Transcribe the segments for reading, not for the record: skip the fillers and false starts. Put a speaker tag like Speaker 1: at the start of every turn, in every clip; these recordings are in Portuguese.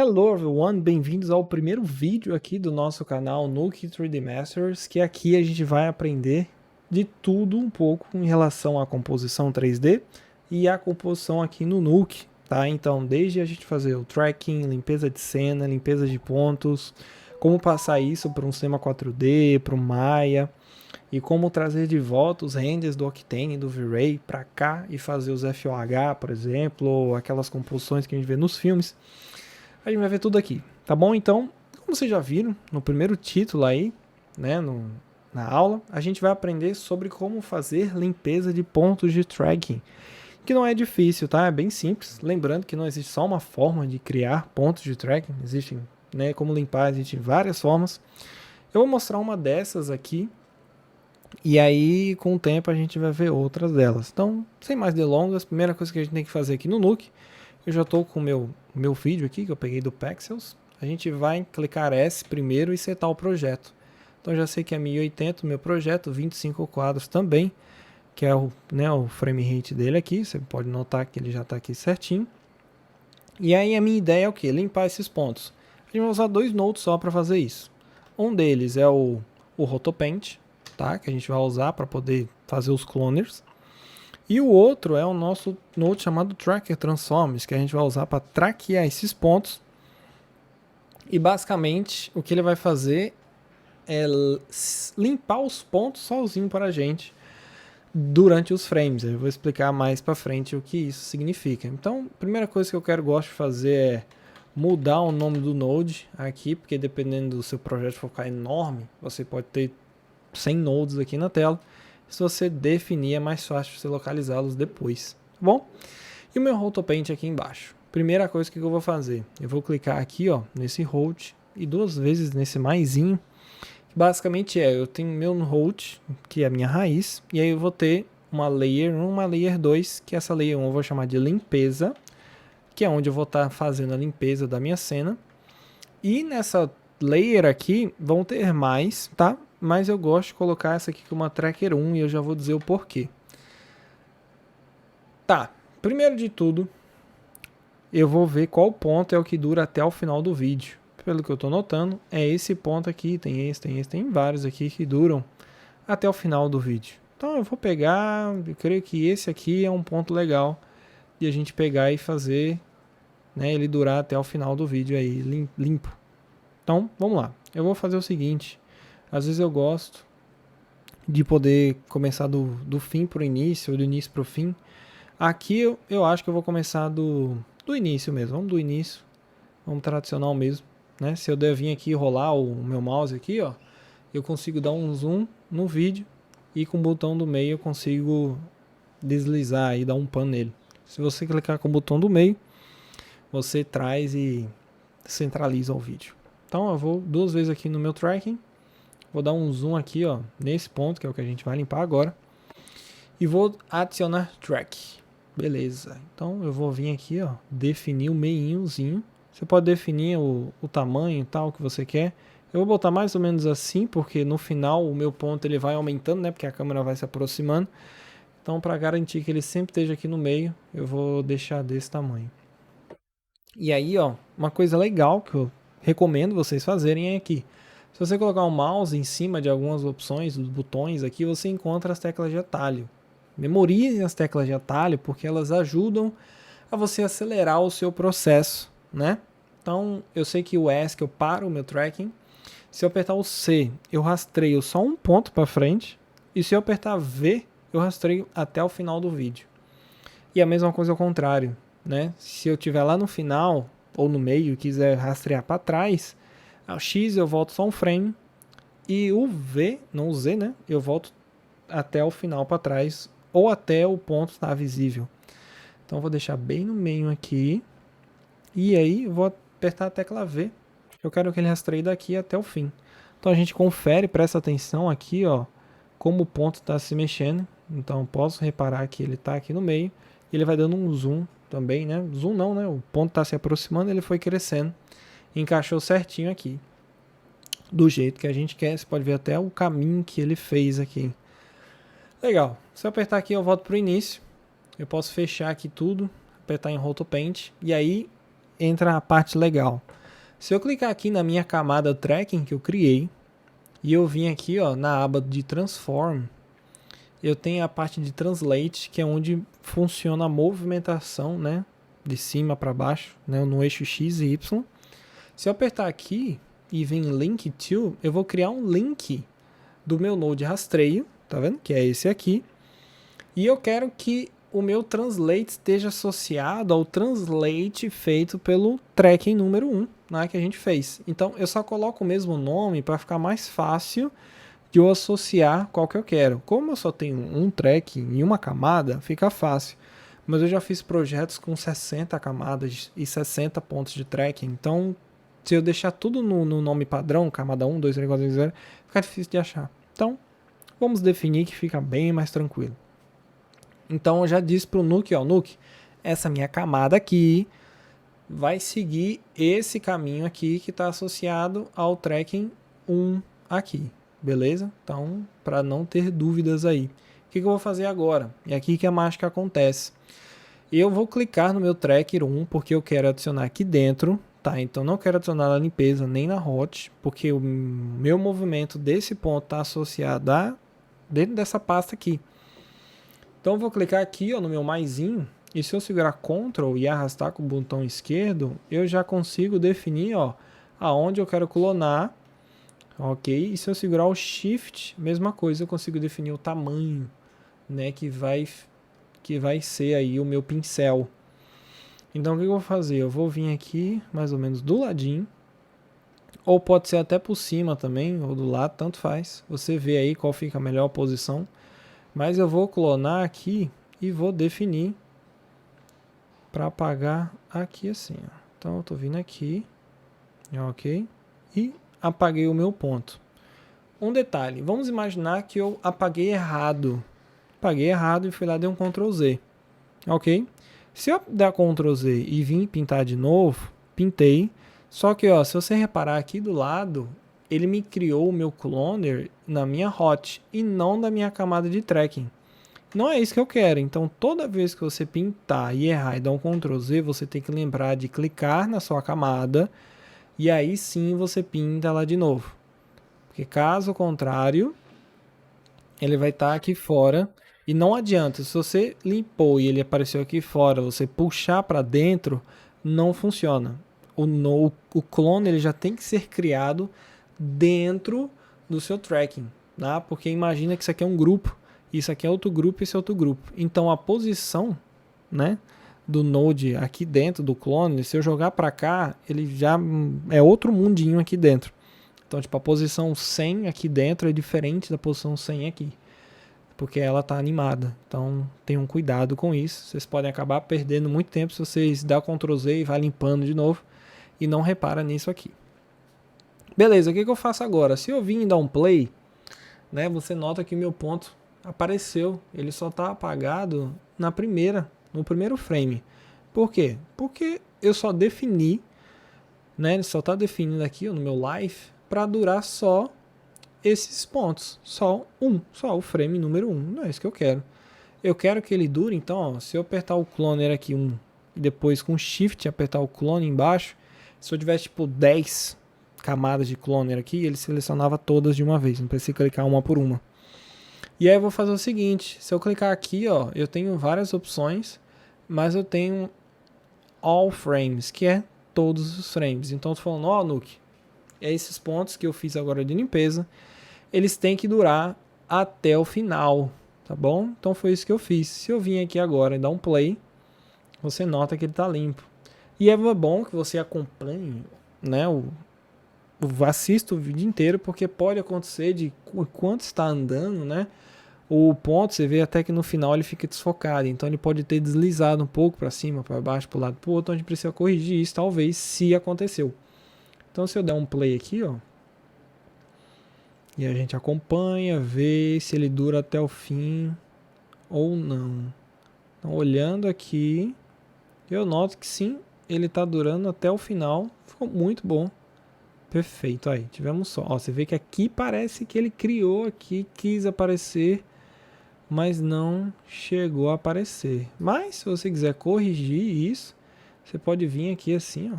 Speaker 1: Hello everyone, bem-vindos ao primeiro vídeo aqui do nosso canal Nuke 3D Masters, que aqui a gente vai aprender de tudo um pouco em relação à composição 3D e à composição aqui no Nuke, tá? Então, desde a gente fazer o tracking, limpeza de cena, limpeza de pontos, como passar isso para um sistema 4D, para o Maya, e como trazer de volta os renders do Octane e do V-Ray para cá e fazer os FOH, por exemplo, ou aquelas composições que a gente vê nos filmes. A gente vai ver tudo aqui, tá bom? Então, como vocês já viram no primeiro título aí, né, na aula, a gente vai aprender sobre como fazer limpeza de pontos de tracking, que não é difícil, tá? É bem simples. Lembrando que não existe só uma forma de criar pontos de tracking, existem, né, como limpar, existem várias formas. Eu vou mostrar uma dessas aqui, e aí com o tempo a gente vai ver outras delas. Então, sem mais delongas, a primeira coisa que a gente tem que fazer aqui no Nuke, eu já estou com o meu vídeo aqui, que eu peguei do Pexels. A gente vai clicar S primeiro e setar o projeto. Então já sei que é 1080 o meu projeto, 25 quadros também, que é o frame rate dele aqui. Você pode notar que ele já está aqui certinho. E aí a minha ideia é o que? Limpar esses pontos. A gente vai usar dois nodes só para fazer isso. Um deles é o Rotopaint, tá? Que a gente vai usar para poder fazer os cloners. E o outro é o nosso node chamado Tracker Transforms, que a gente vai usar para traquear esses pontos. E basicamente o que ele vai fazer é limpar os pontos sozinho para a gente durante os frames. Eu vou explicar mais para frente o que isso significa. Então, a primeira coisa que eu gosto de fazer é mudar o nome do node aqui, porque dependendo do seu projeto for ficar enorme, você pode ter 100 nodes aqui na tela. Se você definir, é mais fácil você localizá-los depois, tá bom? E o meu Rotopaint aqui embaixo. Primeira coisa que eu vou fazer, eu vou clicar aqui, ó, nesse Rot e duas vezes nesse maisinho. Basicamente eu tenho meu Rot, que é a minha raiz, e aí eu vou ter uma Layer 1, uma Layer 2, que essa Layer 1 eu vou chamar de limpeza, que é onde eu vou estar fazendo a limpeza da minha cena. E nessa Layer aqui vão ter mais, tá? Mas eu gosto de colocar essa aqui como uma Tracker 1 e eu já vou dizer o porquê. Tá, primeiro de tudo, eu vou ver qual ponto é o que dura até o final do vídeo. Pelo que eu estou notando, é esse ponto aqui, tem vários aqui que duram até o final do vídeo. Então eu vou pegar, eu creio que esse aqui é um ponto legal de a gente pegar e fazer, né, ele durar até o final do vídeo aí, limpo. Então, vamos lá. Eu vou fazer o seguinte, às vezes eu gosto de poder começar do fim para o início, ou do início para o fim. Aqui eu acho que eu vou começar do início mesmo, vamos do início, vamos tradicional mesmo, né? Se eu der vir aqui rolar o meu mouse aqui, ó, eu consigo dar um zoom no vídeo e com o botão do meio eu consigo deslizar e dar um pan nele. Se você clicar com o botão do meio, você traz e centraliza o vídeo. Então eu vou duas vezes aqui no meu tracking, vou dar um zoom aqui, ó, nesse ponto que é o que a gente vai limpar agora, e vou adicionar track. Beleza, então eu vou vir aqui, ó, definir o meinhozinho. Você pode definir o tamanho e tal que você quer. Eu vou botar mais ou menos assim, porque no final o meu ponto ele vai aumentando, né, porque a câmera vai se aproximando. Então, para garantir que ele sempre esteja aqui no meio, eu vou deixar desse tamanho. E aí, ó, uma coisa legal que eu recomendo vocês fazerem é aqui. Se você colocar o mouse em cima de algumas opções, dos botões aqui, você encontra as teclas de atalho. Memorize as teclas de atalho porque elas ajudam a você acelerar o seu processo, né? Então, eu sei que o S que eu paro o meu tracking. Se eu apertar o C, eu rastreio só um ponto para frente. E se eu apertar V, eu rastreio até o final do vídeo. E a mesma coisa ao contrário, né? Se eu estiver lá no final ou no meio e quiser rastrear para trás, o X eu volto só um frame e o V, não o Z, né? Eu volto até o final para trás ou até o ponto estar visível. Então eu vou deixar bem no meio aqui e aí eu vou apertar a tecla V. Eu quero que ele rastreie daqui até o fim. Então a gente confere, presta atenção aqui, ó, como o ponto está se mexendo. Então posso reparar que ele está aqui no meio. E ele vai dando um zoom também, né? Zoom não, né? O ponto está se aproximando, ele foi crescendo. Encaixou certinho aqui. Do jeito que a gente quer. Você pode ver até o caminho que ele fez aqui. Legal. Se eu apertar aqui, eu volto para o início. Eu posso fechar aqui tudo. Apertar em Rotopaint. E aí entra a parte legal. Se eu clicar aqui na minha camada tracking que eu criei, e eu vim aqui ó, na aba de transform, eu tenho a parte de translate, que é onde funciona a movimentação, né, de cima para baixo, né, no eixo X e Y. Se eu apertar aqui e vir link to, eu vou criar um link do meu node rastreio, tá vendo? Que é esse aqui. E eu quero que o meu translate esteja associado ao translate feito pelo tracking número 1, né, que a gente fez. Então eu só coloco o mesmo nome para ficar mais fácil de eu associar qual que eu quero. Como eu só tenho um tracking e uma camada, fica fácil. Mas eu já fiz projetos com 60 camadas e 60 pontos de tracking. Então, se eu deixar tudo no nome padrão, camada 1, 2, 3, 4, 5, 0, fica difícil de achar. Então, vamos definir que fica bem mais tranquilo. Então, eu já disse para o Nuke, ó, Nuke, essa minha camada aqui vai seguir esse caminho aqui que está associado ao tracking 1 aqui. Beleza? Então, para não ter dúvidas aí. O que eu vou fazer agora? É aqui que a mágica acontece. Eu vou clicar no meu tracker 1, porque eu quero adicionar aqui dentro, tá? Então, não quero adicionar na limpeza nem na hot, porque o meu movimento desse ponto está associado a dentro dessa pasta aqui. Então, eu vou clicar aqui ó, no meu maisinho, e se eu segurar Ctrl e arrastar com o botão esquerdo, eu já consigo definir ó, aonde eu quero clonar. Ok, e se eu segurar o Shift, mesma coisa, eu consigo definir o tamanho, né, que vai ser aí o meu pincel. Então o que eu vou fazer? Eu vou vir aqui mais ou menos do ladinho, ou pode ser até por cima também, ou do lado, tanto faz. Você vê aí qual fica a melhor posição. Mas eu vou clonar aqui e vou definir para apagar aqui assim. Ó. Então eu tô vindo aqui, ok, e apaguei o meu ponto. Um detalhe, vamos imaginar que eu apaguei errado. Apaguei errado e fui lá e dei um Ctrl Z. Ok? Se eu der Ctrl Z e vim pintar de novo, pintei. Só que ó, se você reparar aqui do lado, ele me criou o meu cloner na minha hot e não da minha camada de tracking. Não é isso que eu quero. Então toda vez que você pintar e errar e dar um Ctrl Z, você tem que lembrar de clicar na sua camada e aí sim você pinta lá de novo. Porque caso contrário, ele vai estar aqui fora. E não adianta, se você limpou e ele apareceu aqui fora, você puxar para dentro, não funciona. O clone ele já tem que ser criado dentro do seu tracking. Tá? Porque imagina que isso aqui é um grupo, isso aqui é outro grupo e esse é outro grupo. Então a posição, né, do node aqui dentro do clone, se eu jogar para cá, ele já é outro mundinho aqui dentro. Então, tipo, a posição 100 aqui dentro é diferente da posição 100 aqui, porque ela está animada. Então, tenham cuidado com isso. Vocês podem acabar perdendo muito tempo se vocês dão Ctrl Z e vai limpando de novo e não repara nisso aqui. Beleza, o que eu faço agora? Se eu vim dar um play, né, você nota que meu ponto apareceu. Ele só está apagado no primeiro frame. Por quê? Porque eu só defini, né, ele só está definindo aqui ó, no meu live, para durar só esses pontos, só o frame número 1, não é isso que eu quero. Eu quero que ele dure, então, ó, se eu apertar o cloner aqui e depois com Shift apertar o clone embaixo, se eu tivesse tipo 10 camadas de cloner aqui, ele selecionava todas de uma vez, não precisa clicar uma por uma. E aí eu vou fazer o seguinte, se eu clicar aqui, ó, eu tenho várias opções, mas eu tenho All Frames, que é todos os frames. Então eu tô falando, ó, Nuke, esses pontos que eu fiz agora de limpeza, eles têm que durar até o final, tá bom? Então foi isso que eu fiz. Se eu vim aqui agora e dar um play, você nota que ele está limpo. E é bom que você acompanhe, né, assista o vídeo inteiro, porque pode acontecer de enquanto está andando, né, o ponto, você vê até que no final ele fica desfocado, então ele pode ter deslizado um pouco para cima, para baixo, para o lado, para o outro, então a gente precisa corrigir isso, talvez, se aconteceu. Então se eu der um play aqui, ó, e a gente acompanha, vê se ele dura até o fim ou não. Então olhando aqui, eu noto que sim, ele está durando até o final, ficou muito bom. Perfeito, aí, tivemos só. Ó, você vê que aqui parece que ele criou aqui, quis aparecer, mas não chegou a aparecer. Mas se você quiser corrigir isso, Você pode vir aqui assim, ó.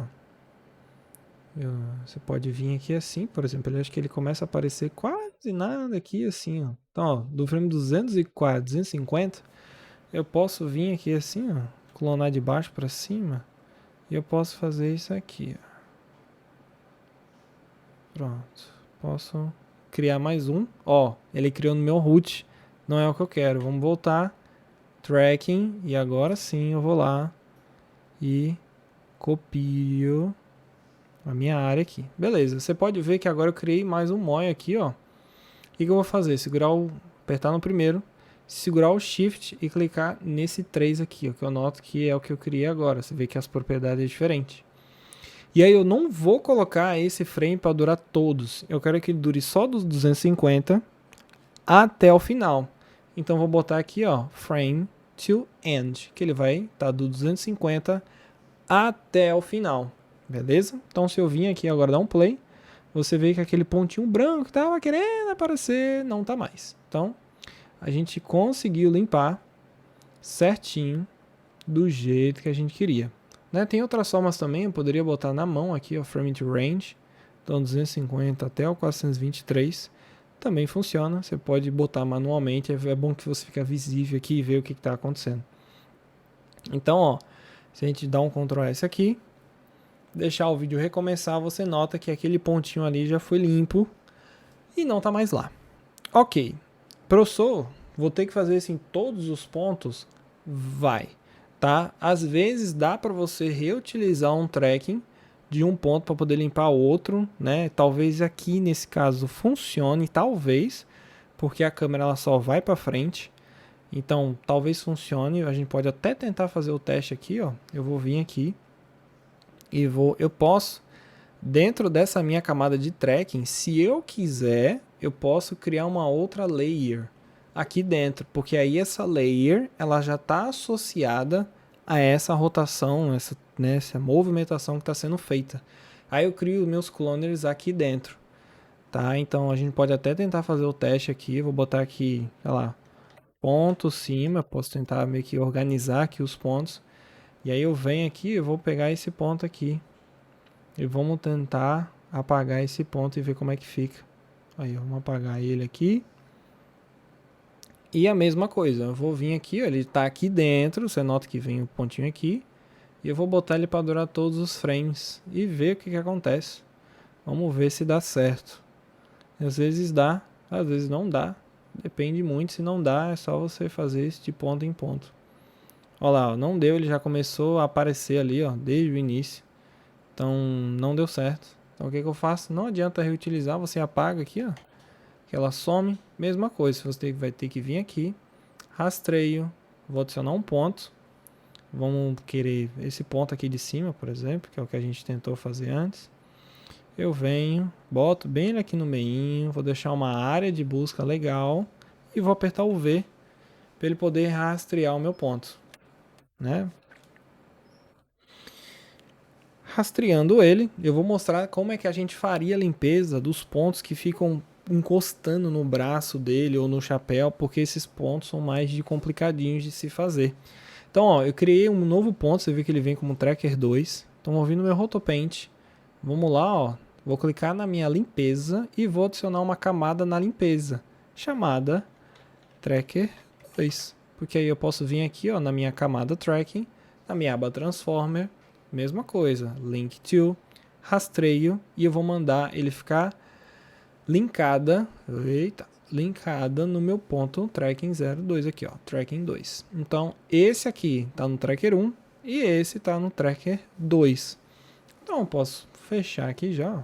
Speaker 1: Você pode vir aqui assim, por exemplo, eu acho que ele começa a aparecer quase nada aqui assim, ó. Então, ó, do frame 204, 250, eu posso vir aqui assim, ó, clonar de baixo para cima, e eu posso fazer isso aqui, ó. Pronto. Posso criar mais um. Ó, ele criou no meu root, não é o que eu quero. Vamos voltar, tracking, e agora sim eu vou lá e copio a minha área aqui. Beleza, você pode ver que agora eu criei mais um mói aqui, ó. O que eu vou fazer? Apertar no primeiro, segurar o Shift e clicar nesse 3 aqui, ó, que eu noto que é o que eu criei agora. Você vê que as propriedades é diferente. E aí eu não vou colocar esse frame para durar todos. Eu quero que ele dure só dos 250 até o final. Então vou botar aqui, ó, frame to end, que ele vai estar do 250 até o final. Beleza? Então se eu vim aqui agora dar um play, você vê que aquele pontinho branco que estava querendo aparecer não está mais. Então a gente conseguiu limpar certinho do jeito que a gente queria. Né? Tem outras formas também, eu poderia botar na mão aqui, ó, frame to range, então 250 até o 423, também funciona, você pode botar manualmente, é bom que você fique visível aqui e ver o que está acontecendo. Então, ó, se a gente dá um Ctrl S aqui, deixar o vídeo recomeçar, você nota que aquele pontinho ali já foi limpo e não está mais lá. Ok, professor, vou ter que fazer isso em todos os pontos? Vai. Tá? Às vezes dá para você reutilizar um tracking de um ponto para poder limpar outro, né? Talvez aqui nesse caso funcione, talvez, porque a câmera ela só vai para frente. Então, talvez funcione. A gente pode até tentar fazer o teste aqui, ó. Eu vou vir aqui e eu posso, dentro dessa minha camada de tracking, se eu quiser, eu posso criar uma outra layer aqui dentro, porque aí essa layer ela já está associada a essa rotação, essa movimentação que está sendo feita. Aí eu crio meus cloners aqui dentro, tá? Então a gente pode até tentar fazer o teste aqui. Vou botar aqui, sei lá, ponto cima. Posso tentar meio que organizar aqui os pontos. E aí eu venho aqui, eu vou pegar esse ponto aqui e vamos tentar apagar esse ponto e ver como é que fica. Aí vamos apagar ele aqui. E a mesma coisa, eu vou vir aqui, ó, ele está aqui dentro, você nota que vem o pontinho aqui. E eu vou botar ele para durar todos os frames e ver o que acontece. Vamos ver se dá certo. Às vezes dá, às vezes não dá. Depende muito, se não dá é só você fazer isso de ponto em ponto. Olha lá, ó, não deu, ele já começou a aparecer ali, ó, desde o início. Então não deu certo. Então o que eu faço? Não adianta reutilizar, você apaga aqui, ó. Que ela some, mesma coisa, você vai ter que vir aqui, rastreio, vou adicionar um ponto, vamos querer esse ponto aqui de cima, por exemplo, que é o que a gente tentou fazer antes. Eu venho, boto bem aqui no meinho, vou deixar uma área de busca legal e vou apertar o V para ele poder rastrear o meu ponto, né? Rastreando ele, eu vou mostrar como é que a gente faria a limpeza dos pontos que ficam encostando no braço dele ou no chapéu, porque esses pontos são mais complicadinhos de se fazer. Então, ó, eu criei um novo ponto, você vê que ele vem como Tracker 2. Então, vou vir no meu Rotopaint. Vamos lá, ó. Vou clicar na minha limpeza e vou adicionar uma camada na limpeza, chamada Tracker 2. Porque aí eu posso vir aqui, ó, na minha camada Tracking, na minha aba Transformer, mesma coisa, Link to, rastreio, e eu vou mandar ele ficar linkada no meu ponto tracking 02 aqui, ó, tracking 2. Então, esse aqui está no tracker 1 e esse está no tracker 2. Então, eu posso fechar aqui já, ó.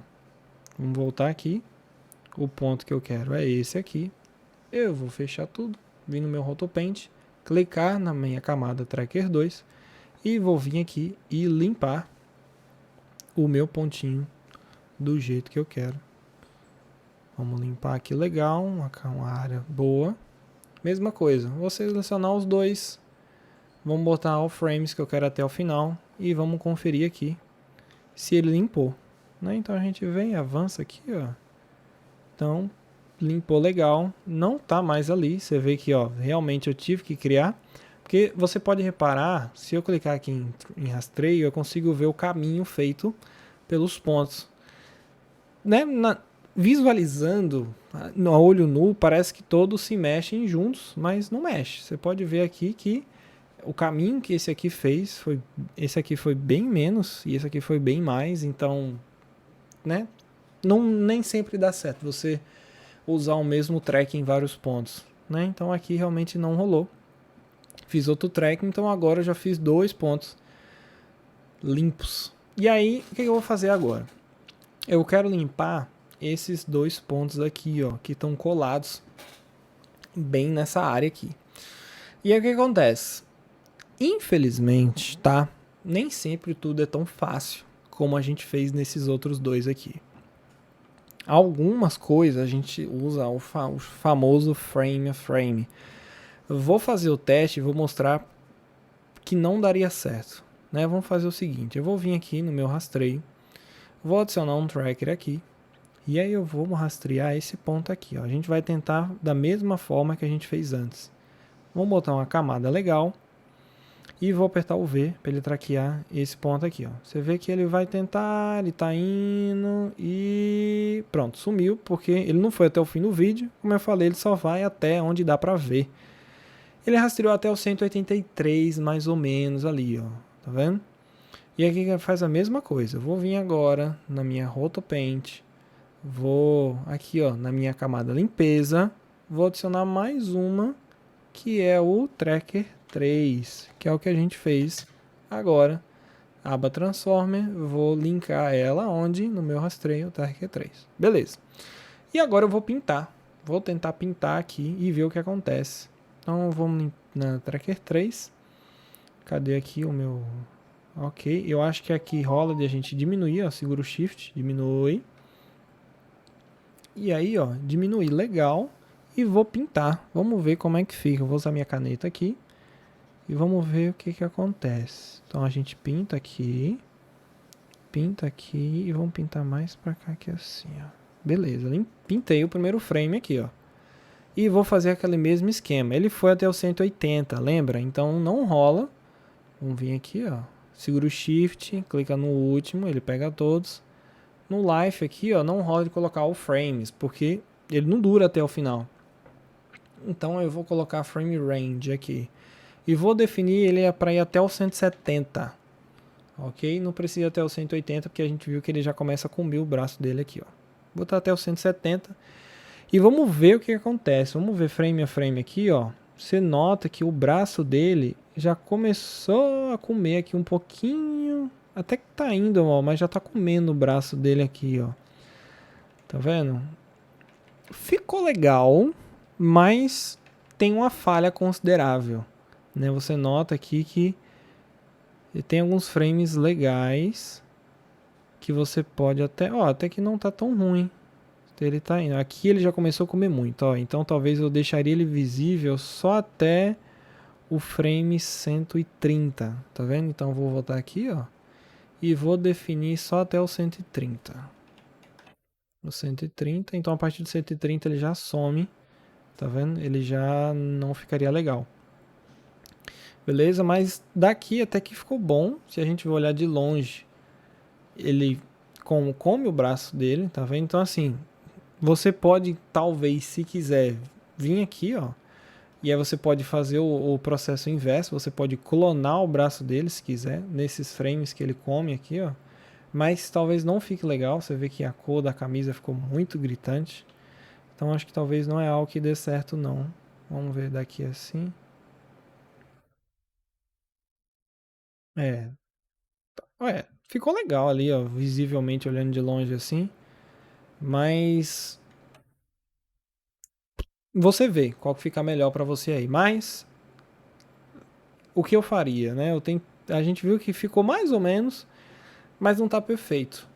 Speaker 1: Vamos voltar aqui. O ponto que eu quero é esse aqui. Eu vou fechar tudo, vir no meu Rotopaint, clicar na minha camada tracker 2 e vou vir aqui e limpar o meu pontinho do jeito que eu quero. Vamos limpar aqui legal, uma área boa. Mesma coisa, vou selecionar os dois. Vamos botar all frames que eu quero até o final. E vamos conferir aqui se ele limpou. Né? Então a gente vem, avança aqui, ó. Então, limpou legal. Não tá mais ali. Você vê que, ó, realmente eu tive que criar. Porque você pode reparar, se eu clicar aqui em rastreio, eu consigo ver o caminho feito pelos pontos. Né? Visualizando no olho nu, parece que todos se mexem juntos, mas não mexe. Você pode ver aqui que o caminho que esse aqui fez, esse aqui foi bem menos e esse aqui foi bem mais, então, né? Nem sempre dá certo você usar o mesmo track em vários pontos, né? Então aqui realmente não rolou. Fiz outro track, então agora eu já fiz 2 pontos limpos. E aí, o que eu vou fazer agora? Eu quero limpar esses 2 pontos aqui, ó, que estão colados bem nessa área aqui. E aí o que acontece? Infelizmente, tá? Nem sempre tudo é tão fácil como a gente fez nesses outros 2 aqui. Algumas coisas a gente usa o famoso frame a frame. Eu vou fazer o teste e vou mostrar que não daria certo, né? Vamos fazer o seguinte, eu vou vir aqui no meu rastreio, vou adicionar um tracker aqui, e aí eu vou rastrear esse ponto aqui, ó. A gente vai tentar da mesma forma que a gente fez antes. Vamos botar uma camada legal e vou apertar o V para ele traquear esse ponto aqui, ó. Você vê que ele vai tentar, ele tá indo e pronto, sumiu, porque ele não foi até o fim do vídeo. Como eu falei, ele só vai até onde dá para ver. Ele rastreou até o 183 mais ou menos ali, ó. Tá vendo? E aqui faz a mesma coisa. Eu vou vir agora na minha Rotopaint, vou aqui, ó, na minha camada limpeza, vou adicionar mais uma que é o Tracker 3, que é o que a gente fez agora. Aba Transformer, vou linkar ela onde? No meu rastreio, Tracker 3. Beleza. E agora eu vou pintar. Vou tentar pintar aqui e ver o que acontece. Então vamos na Tracker 3. Cadê aqui o meu... Ok, eu acho que aqui rola de a gente diminuir, ó, segura o Shift, diminui. E aí, ó, diminuir, legal. E vou pintar. Vamos ver como é que fica. Eu vou usar minha caneta aqui. E vamos ver o que que acontece. Então a gente pinta aqui. Pinta aqui. E vamos pintar mais pra cá aqui assim, ó. Beleza, pintei o primeiro frame aqui, ó. E vou fazer aquele mesmo esquema. Ele foi até o 180, lembra? Então não rola. Vamos vir aqui, ó. Segura o Shift, clica no último, ele pega todos. No Life aqui, ó, não rola de colocar o Frames, porque ele não dura até o final. Então eu vou colocar Frame Range aqui. E vou definir ele para ir até o 170. Ok? Não precisa ir até o 180, porque a gente viu que ele já começa a comer o braço dele aqui, ó. Vou botar até o 170. E vamos ver o que acontece. Vamos ver frame a frame aqui, ó. Você nota que o braço dele já começou a comer aqui um pouquinho. Até que tá indo, ó, mas já tá comendo o braço dele aqui, ó. Tá vendo? Ficou legal, mas tem uma falha considerável, né? Você nota aqui que tem alguns frames legais que você pode até... Ó, até que não tá tão ruim. Ele tá indo. Aqui ele já começou a comer muito, ó. Então talvez eu deixaria ele visível só até o frame 130, tá vendo? Então eu vou voltar aqui, ó, e vou definir só até o 130. O 130, então a partir do 130 ele já some, tá vendo? Ele já não ficaria legal. Beleza? Mas daqui até que ficou bom. Se a gente for olhar de longe, ele come o braço dele, tá vendo? Então assim, você pode, talvez, se quiser, vir aqui, ó, e aí você pode fazer o processo inverso, você pode clonar o braço dele, se quiser, nesses frames que ele come aqui, ó. Mas talvez não fique legal, você vê que a cor da camisa ficou muito gritante. Então acho que talvez não é algo que dê certo, não. Vamos ver daqui assim. É, ficou legal ali, ó, visivelmente olhando de longe assim. Mas você vê qual que fica melhor para você aí. Mas o que eu faria, né? A gente viu que ficou mais ou menos, mas não tá perfeito.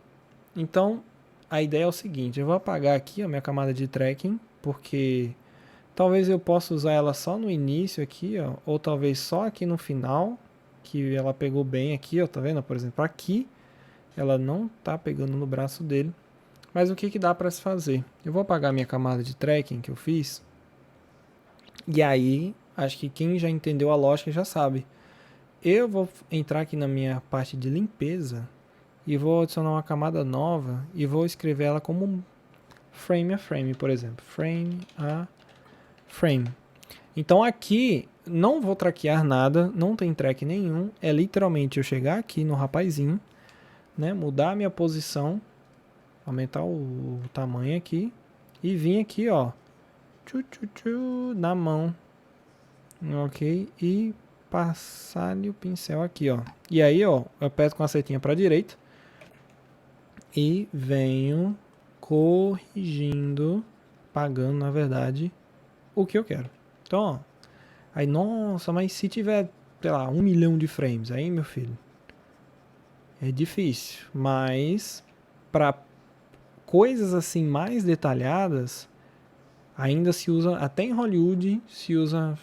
Speaker 1: Então, a ideia é o seguinte, eu vou apagar aqui a minha camada de tracking, porque talvez eu possa usar ela só no início aqui, ó, ou talvez só aqui no final, que ela pegou bem aqui, ó, tá vendo? Por exemplo, aqui ela não tá pegando no braço dele. Mas o que dá para se fazer? Eu vou apagar minha camada de tracking que eu fiz, e aí acho que quem já entendeu a lógica já sabe. Eu vou entrar aqui na minha parte de limpeza e vou adicionar uma camada nova e vou escrever ela como frame a frame, por exemplo. Frame a frame. Então aqui não vou traquear nada, não tem track nenhum. É literalmente eu chegar aqui no rapazinho, né, mudar a minha posição, aumentar o tamanho aqui e vir aqui, ó, na mão, ok? E passar-lhe o pincel aqui, ó. E aí, ó, eu aperto com a setinha para direita e venho corrigindo, pagando, na verdade, o que eu quero. Então, ó, aí, nossa, mas se tiver, sei lá, 1 milhão de frames, aí, meu filho, é difícil. Mas, para coisas assim mais detalhadas, ainda se usa, até em Hollywood, se usa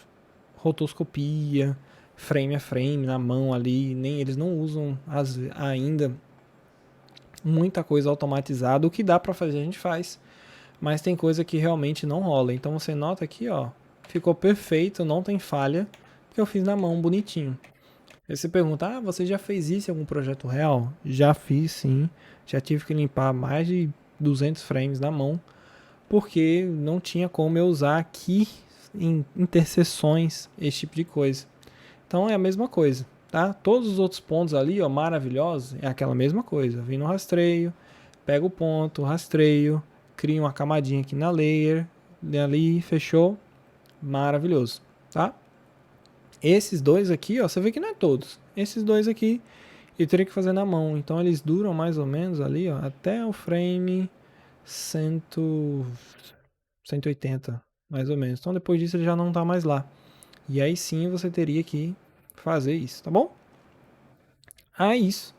Speaker 1: rotoscopia, frame a frame, na mão ali. Nem eles não usam ainda muita coisa automatizada. O que dá para fazer a gente faz, mas tem coisa que realmente não rola. Então você nota aqui, ó, ficou perfeito, não tem falha, porque eu fiz na mão bonitinho. Aí você pergunta, ah, você já fez isso em algum projeto real? Já fiz, sim. Já tive que limpar mais de 200 frames na mão, porque não tinha como eu usar aqui em interseções esse tipo de coisa. Então é a mesma coisa, tá? Todos os outros pontos ali, ó, maravilhosos, é aquela mesma coisa. Vem no rastreio, pega o ponto, rastreio, cria uma camadinha aqui na layer, ali, fechou, maravilhoso, tá? Esses dois aqui, ó, você vê que não é todos. Esses dois aqui eu teria que fazer na mão, então eles duram mais ou menos ali, ó, até o frame 180, mais ou menos. Então depois disso ele já não tá mais lá. E aí sim você teria que fazer isso, tá bom? Ah, é isso.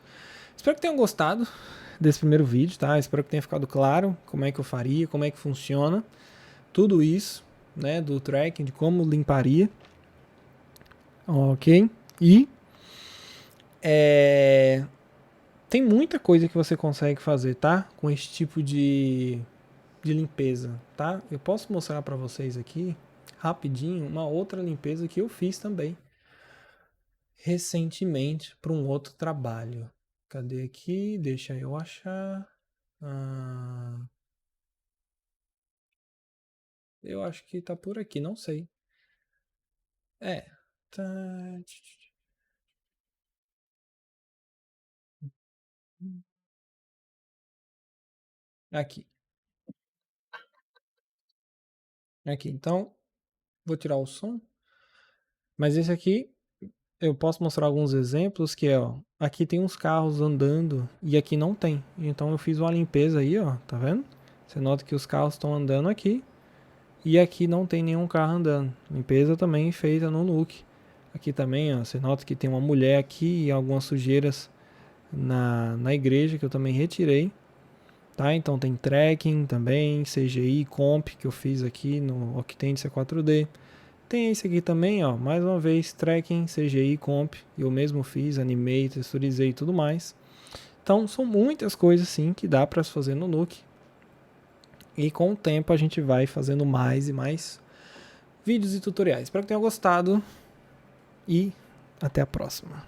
Speaker 1: Espero que tenham gostado desse primeiro vídeo, tá? Espero que tenha ficado claro como é que eu faria, como é que funciona tudo isso, né, do tracking, de como limparia. Ok? E tem muita coisa que você consegue fazer, tá? Com esse tipo de limpeza, tá? Eu posso mostrar para vocês aqui rapidinho uma outra limpeza que eu fiz também recentemente para um outro trabalho. Cadê aqui? Deixa eu achar. Eu acho que tá por aqui, não sei. É. Tá. Aqui. Aqui. Então, vou tirar o som. Mas esse aqui, eu posso mostrar alguns exemplos que é, ó. Aqui tem uns carros andando e aqui não tem. Então eu fiz uma limpeza aí, ó. Tá vendo? Você nota que os carros estão andando aqui. E aqui não tem nenhum carro andando. Limpeza também feita no Nuke. Aqui também, ó, você nota que tem uma mulher aqui e algumas sujeiras na igreja que eu também retirei. Tá? Então tem tracking também, CGI, comp que eu fiz aqui no Octane C4D. Tem esse aqui também, ó, mais uma vez, tracking, CGI, comp, eu mesmo fiz, animei, texturizei e tudo mais. Então são muitas coisas sim que dá para se fazer no Nuke. E com o tempo a gente vai fazendo mais e mais vídeos e tutoriais. Espero que tenham gostado e até a próxima.